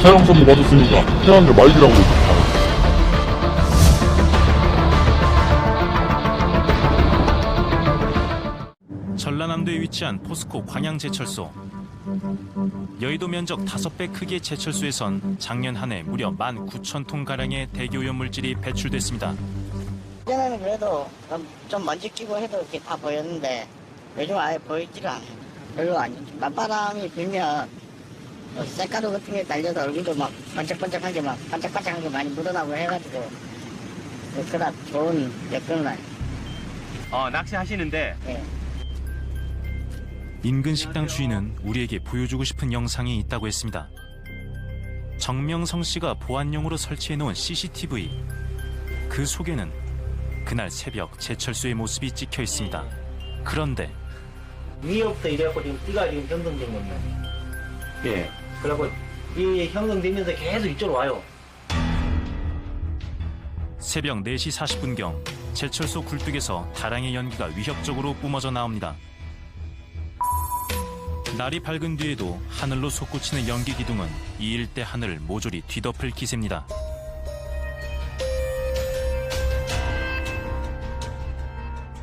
사용 선고 받았으니까 태양계 말기라고 했잖아. 전라남도에 위치한 포스코 광양제철소. 여의도 면적 5배 크기의 제철소에선 작년 한 해 무려 19,000톤가량의 대기오염 물질이 배출됐습니다. 예전에는 그래도 좀 먼지 끼고 해도 이렇게 다 보였는데 요즘 아예 보이지가 않아요. 별로 안 좋죠. 맞바람이 불면 쇳가루 같은 게 날려서 얼굴도 막 반짝반짝하게 막 반짝반짝한 게 많이 묻어나고 해가지고 그다 좋은 여건은 아니에요. 낚시하시는데 네. 인근 식당 주인은 우리에게 보여주고 싶은 영상이 있다고 했습니다. 정명성 씨가 보안용으로 설치해놓은 CCTV. 그 속에는 그날 새벽 제철소의 모습이 찍혀 있습니다. 그런데 위에부터 이래갖고 지금 띠가 지금 형성된 겁니다. 예. 그래갖고 이 형성되면서 계속 이쪽으로 와요. 새벽 4시 40분경 제철소 굴뚝에서 다량의 연기가 위협적으로 뿜어져 나옵니다. 날이 밝은 뒤에도 하늘로 솟구치는 연기 기둥은 이 일대 하늘을 모조리 뒤덮을 기세입니다.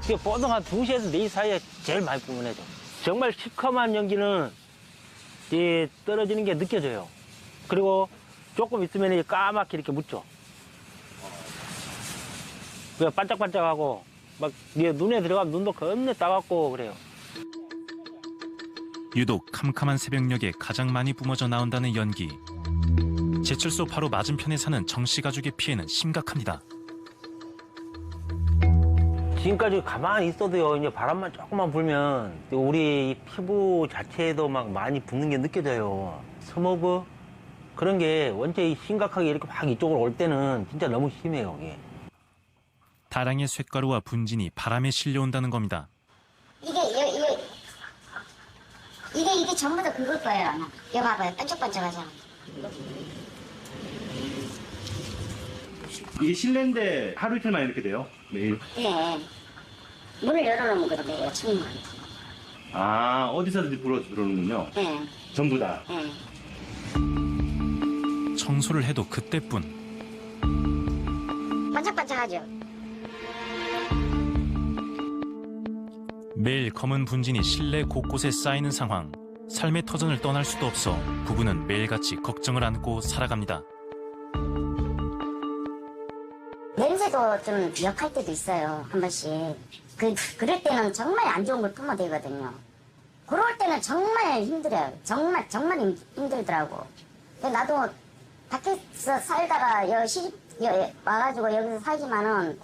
지금 보통 한 2시에서 4시 사이에 제일 많이 뿜어내죠. 정말 시커먼 연기는 이제 떨어지는 게 느껴져요. 그리고 조금 있으면 이제 까맣게 이렇게 묻죠. 그냥 반짝반짝하고 막 눈에 들어가면 눈도 겁내 따갑고 그래요. 유독 캄캄한 새벽녘에 가장 많이 뿜어져 나온다는 연기. 제철소 바로 맞은편에 사는 정씨 가족의 피해는 심각합니다. 지금까지 가만히 있어도요, 이제 바람만 조금만 불면 우리 이 피부 자체에도 막 많이 붓는 게 느껴져요. 스모그 그런 게 원체 심각하게 이렇게 막 이쪽으로 올 때는 진짜 너무 심해요, 이게. 다량의 쇳가루와 분진이 바람에 실려온다는 겁니다. 이게 전부 다 그걸 거예요, 아마. 여기 봐봐요. 반짝반짝하잖아. 이게 실내인데 하루 이틀만 이렇게 돼요? 매일? 네. 문을 열어놓으면 그러네요, 창문. 아, 어디서든지 불어 들어오는군요. 네. 전부 다. 네. 청소를 해도 그때뿐. 반짝반짝하죠? 매일 검은 분진이 실내 곳곳에 쌓이는 상황. 삶의 터전을 떠날 수도 없어 부부는 매일같이 걱정을 안고 살아갑니다. 냄새도 좀 역할 때도 있어요, 한 번씩. 그럴 때는 정말 안 좋은 걸 뿜어대거든요. 그럴 때는 정말 힘들어요. 정말 힘들더라고. 근데 나도 밖에서 살다가 와가지고 여기서 살지만은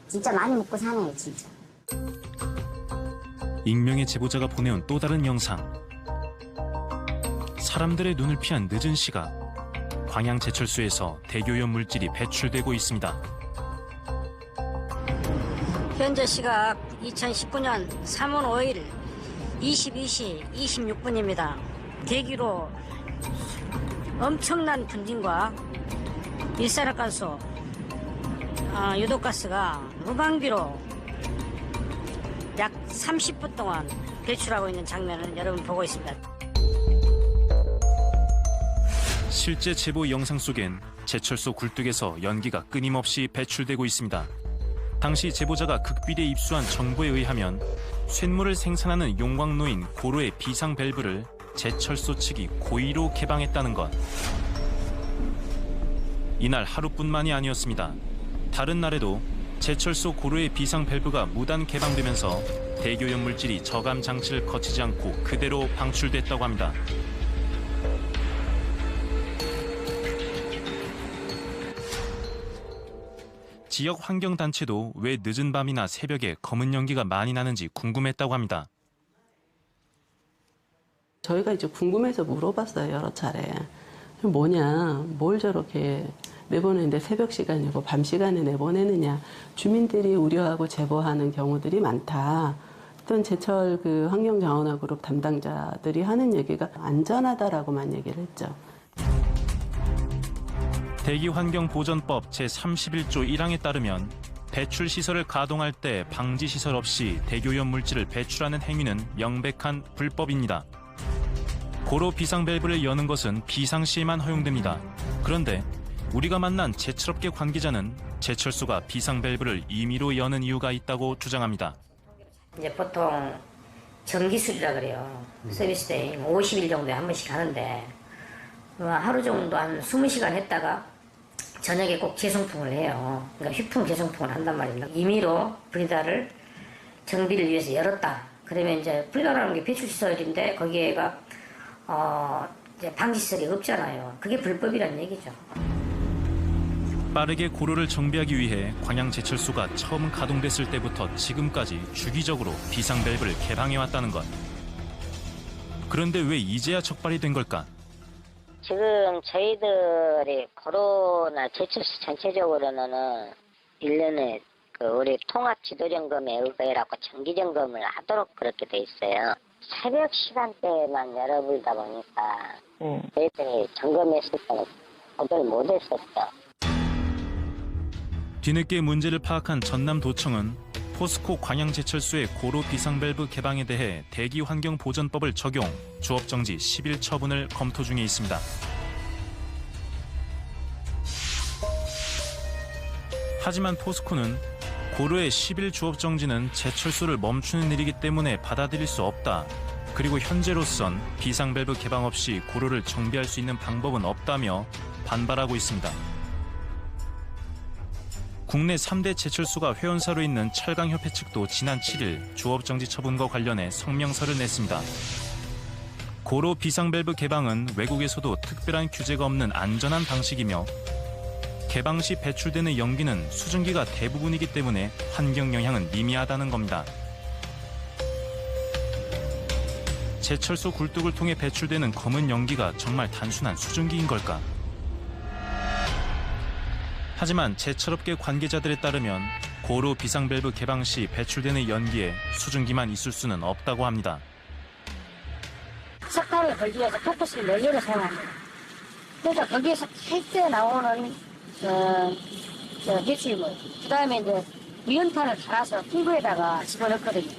진짜 많이 먹고 사네요, 진짜. 익명의 제보자가 보내온 또 다른 영상. 사람들의 눈을 피한 늦은 시각. 광양제철소에서 대기오염 물질이 배출되고 있습니다. 현재 시각 2019년 3월 5일 22시 26분입니다. 대기로 엄청난 분진과 일산화탄소, 유독가스가 무방비로 약 30분 동안 배출하고 있는 장면을 여러분 보고 있습니다. 실제 제보 영상 속엔 제철소 굴뚝에서 연기가 끊임없이 배출되고 있습니다. 당시 제보자가 극비리에 입수한 정보에 의하면 쇳물을 생산하는 용광로인 고로의 비상 밸브를 제철소 측이 고의로 개방했다는 것. 이날 하루뿐만이 아니었습니다. 다른 날에도 제철소 고로의 비상 밸브가 무단 개방되면서 대기오염 물질이 저감 장치를 거치지 않고 그대로 방출됐다고 합니다. 지역 환경단체도 왜 늦은 밤이나 새벽에 검은 연기가 많이 나는지 궁금했다고 합니다. 저희가 이제 궁금해서 물어봤어요, 여러 차례. 뭐냐, 뭘 저렇게 내보내는데 새벽 시간이고 밤 시간에 내보내느냐. 주민들이 우려하고 제보하는 경우들이 많다. 어떤 제철 환경자원화 그룹 담당자들이 하는 얘기가 안전하다라고만 얘기를 했죠. 대기환경보전법 제31조 1항에 따르면 배출시설을 가동할 때 방지시설 없이 대기오염 물질을 배출하는 행위는 명백한 불법입니다. 고로 비상 밸브를 여는 것은 비상시에만 허용됩니다. 그런데 우리가 만난 제철업계 관계자는 제철소가 비상 밸브를 임의로 여는 이유가 있다고 주장합니다. 이제 보통 정기술이라 그래요. 서비스데이 50일 정도에 한 번씩 하는데 하루 정도 한 20시간 했다가 저녁에 꼭 재송풍을 해요. 그러니까 휘풍 재송풍을 한단 말입니다. 임의로 브리다를 정비를 위해서 열었다. 그러면 이제 브리다라는 게 배출시설인데 거기에가 이제 방지시설이 없잖아요. 그게 불법이라는 얘기죠. 빠르게 고로를 정비하기 위해 광양제철소가 처음 가동됐을 때부터 지금까지 주기적으로 비상 밸브를 개방해왔다는 것. 그런데 왜 이제야 적발이 된 걸까? 지금 저희들이 고로나 제철소 전체적으로는 1년에 우리 통합 지도 점검에 의거해갖고 정기 점검을 하도록 그렇게 돼 있어요. 새벽 시간대만 열어버리다 보니까 저희들이 점검했을 때는 보도를 못했었죠. 뒤늦게 문제를 파악한 전남도청은 포스코 광양제철소의 고로 비상밸브 개방에 대해 대기환경보전법을 적용, 주업정지 10일 처분을 검토 중에 있습니다. 하지만 포스코는 고로의 10일 주업정지는 제철소를 멈추는 일이기 때문에 받아들일 수 없다. 그리고 현재로선 비상밸브 개방 없이 고로를 정비할 수 있는 방법은 없다며 반발하고 있습니다. 국내 3대 제철소가 회원사로 있는 철강협회 측도 지난 7일 주업정지 처분과 관련해 성명서를 냈습니다. 고로 비상밸브 개방은 외국에서도 특별한 규제가 없는 안전한 방식이며 개방 시 배출되는 연기는 수증기가 대부분이기 때문에 환경 영향은 미미하다는 겁니다. 제철소 굴뚝을 통해 배출되는 검은 연기가 정말 단순한 수증기인 걸까? 하지만 제철업계 관계자들에 따르면 고로 비상밸브 개방 시 배출되는 연기에 수증기만 있을 수는 없다고 합니다. 석탄을 걸기 위해서 포커스를 연료로 사용합니다. 그래서 거기에서 탈때 나오는 배출물, 그 다음에 이제 무연탄을 갈아서 튜브에다가 집어넣거든요.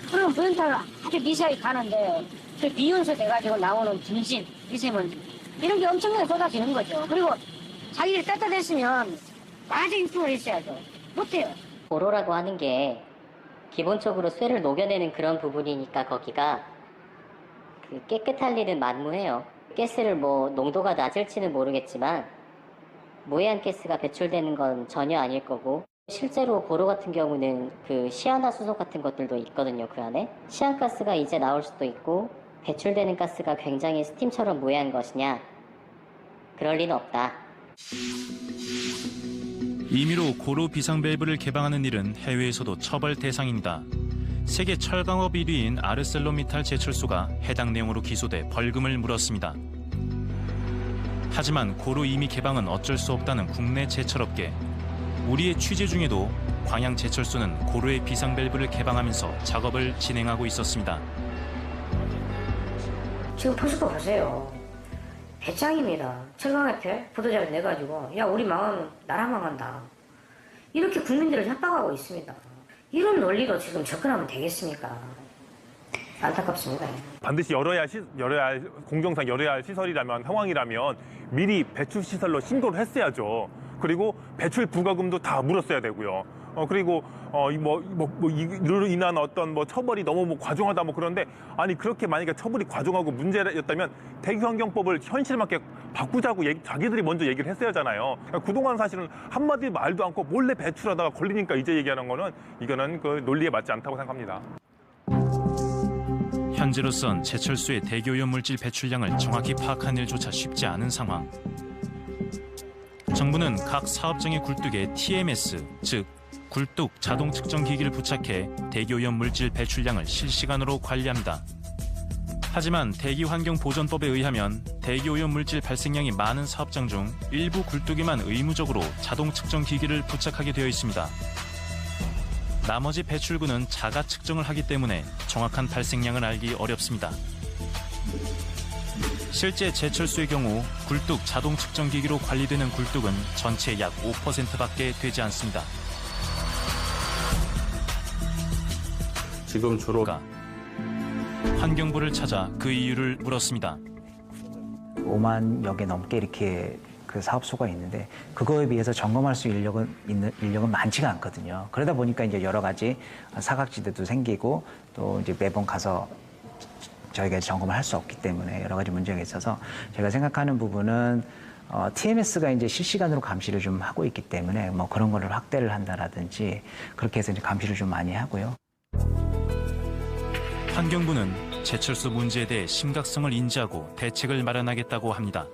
그럼 무연탄을 아주 미세하게 가는데 그 미연소 돼가지고 나오는 분진, 미세먼지 이런 게 엄청나게 쏟아지는 거죠. 그리고 자기를 따뜻했으면 낮은 입수를 했어야죠. 못해요. 고로라고 하는 게 기본적으로 쇠를 녹여내는 그런 부분이니까 거기가 깨끗할 일은 만무해요. 가스를 농도가 낮을지는 모르겠지만 무해한 가스가 배출되는 건 전혀 아닐 거고 실제로 고로 같은 경우는 시아나수소 같은 것들도 있거든요. 그 안에 시안가스가 이제 나올 수도 있고 배출되는 가스가 굉장히 스팀처럼 무해한 것이냐? 그럴 리는 없다. 임의로 고로 비상밸브를 개방하는 일은 해외에서도 처벌 대상입니다. 세계 철강업 1위인 아르셀로미탈 제철소가 해당 내용으로 기소돼 벌금을 물었습니다. 하지만 고로 임의 개방은 어쩔 수 없다는 국내 제철업계. 우리의 취재 중에도 광양제철소는 고로의 비상밸브를 개방하면서 작업을 진행하고 있었습니다. 지금 포스코 보세요. 배짱입니다. 철강협회 보도자료 내가지고 야 우리 망하면 나라 망한다. 이렇게 국민들을 협박하고 있습니다. 이런 논리로 지금 접근하면 되겠습니까? 안타깝습니다. 반드시 열어야 할 공정상 열어야 할 시설이라면 상황이라면 미리 배출 시설로 신고를 했어야죠. 그리고 배출 부과금도 다 물었어야 되고요. 그리고 이로 인한 어떤 처벌이 너무 과중하다 그런데 아니 그렇게 만약에 처벌이 과중하고 문제였다면 대기환경법을 현실맞게 바꾸자고 자기들이 먼저 얘기를 했어야 하잖아요. 그동안 사실은 한마디 말도 않고 몰래 배출하다가 걸리니까 이제 얘기하는 거는 이거는 논리에 맞지 않다고 생각합니다. 현재로선 제철소의 대기오염 물질 배출량을 정확히 파악하는 일조차 쉽지 않은 상황. 정부는 각 사업장의 굴뚝에 TMS, 즉 굴뚝 자동 측정 기기를 부착해 대기오염 물질 배출량을 실시간으로 관리합니다. 하지만 대기환경보전법에 의하면 대기오염 물질 발생량이 많은 사업장 중 일부 굴뚝에만 의무적으로 자동 측정 기기를 부착하게 되어 있습니다. 나머지 배출구는 자가 측정을 하기 때문에 정확한 발생량을 알기 어렵습니다. 실제 제철소의 경우 굴뚝 자동 측정 기기로 관리되는 굴뚝은 전체의 약 5%밖에 되지 않습니다. 지금 주로 환경부를 찾아 그 이유를 물었습니다. 5만여 개 넘게 이렇게 그 사업소가 있는데 그거에 비해서 점검할 수 있는 인력은 많지가 않거든요. 그러다 보니까 이제 여러 가지 사각지대도 생기고 또 이제 매번 가서 저희가 점검을 할 수 없기 때문에 여러 가지 문제가 있어서 제가 생각하는 부분은 TMS가 이제 실시간으로 감시를 좀 하고 있기 때문에 뭐 그런 거를 확대를 한다라든지 그렇게 해서 이제 감시를 좀 많이 하고요. 환경부는 제철소 문제에 대해 심각성을 인지하고 대책을 마련하겠다고 합니다.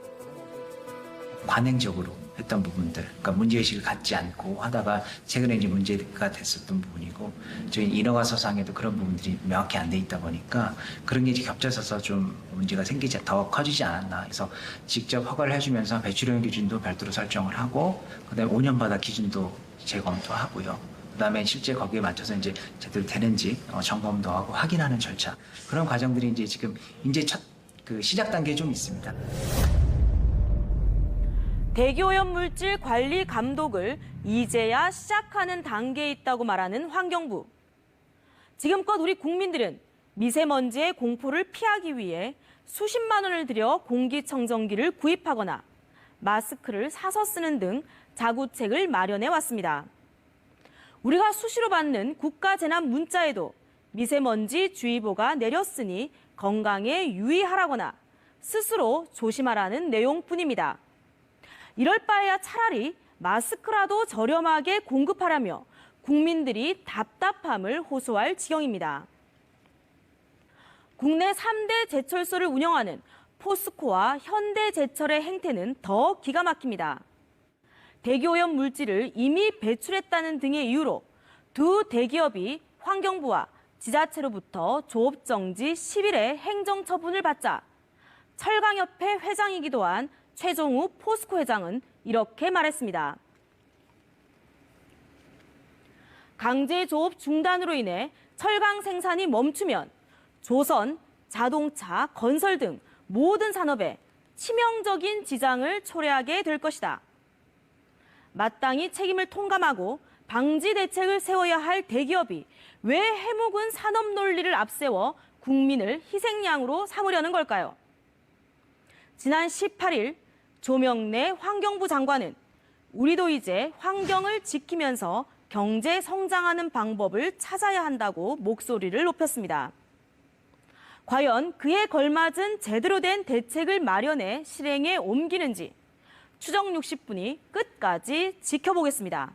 관행적으로 했던 부분들, 그러니까 문제의식을 갖지 않고 하다가 최근에 이제 문제가 됐었던 부분이고 저희 인허가서상에도 그런 부분들이 명확히 안 돼 있다 보니까 그런 게 이제 겹쳐져서 좀 문제가 생기지 더 커지지 않았나. 그래서 직접 허가를 해주면서 배출용 기준도 별도로 설정을 하고 그다음에 5년마다 기준도 재검토하고요. 그다음에 실제 거기에 맞춰서 이제 제대로 되는지 점검도 하고 확인하는 절차 그런 과정들이 이제 지금 이제 첫 그 시작 단계에 좀 있습니다. 대기오염물질 관리 감독을 이제야 시작하는 단계에 있다고 말하는 환경부. 지금껏 우리 국민들은 미세먼지의 공포를 피하기 위해 수십만 원을 들여 공기청정기를 구입하거나 마스크를 사서 쓰는 등 자구책을 마련해 왔습니다. 우리가 수시로 받는 국가재난 문자에도 미세먼지 주의보가 내렸으니 건강에 유의하라거나 스스로 조심하라는 내용뿐입니다. 이럴 바에야 차라리 마스크라도 저렴하게 공급하라며 국민들이 답답함을 호소할 지경입니다. 국내 3대 제철소를 운영하는 포스코와 현대제철의 행태는 더 기가 막힙니다. 대기오염 물질을 이미 배출했다는 등의 이유로 두 대기업이 환경부와 지자체로부터 조업정지 10일의 행정처분을 받자 철강협회 회장이기도 한 최종우 포스코 회장은 이렇게 말했습니다. 강제 조업 중단으로 인해 철강 생산이 멈추면 조선, 자동차, 건설 등 모든 산업에 치명적인 지장을 초래하게 될 것이다. 마땅히 책임을 통감하고 방지 대책을 세워야 할 대기업이 왜 해묵은 산업 논리를 앞세워 국민을 희생양으로 삼으려는 걸까요? 지난 18일 조명래 환경부 장관은 우리도 이제 환경을 지키면서 경제 성장하는 방법을 찾아야 한다고 목소리를 높였습니다. 과연 그에 걸맞은 제대로 된 대책을 마련해 실행에 옮기는지 추정 60분이 끝까지 지켜보겠습니다.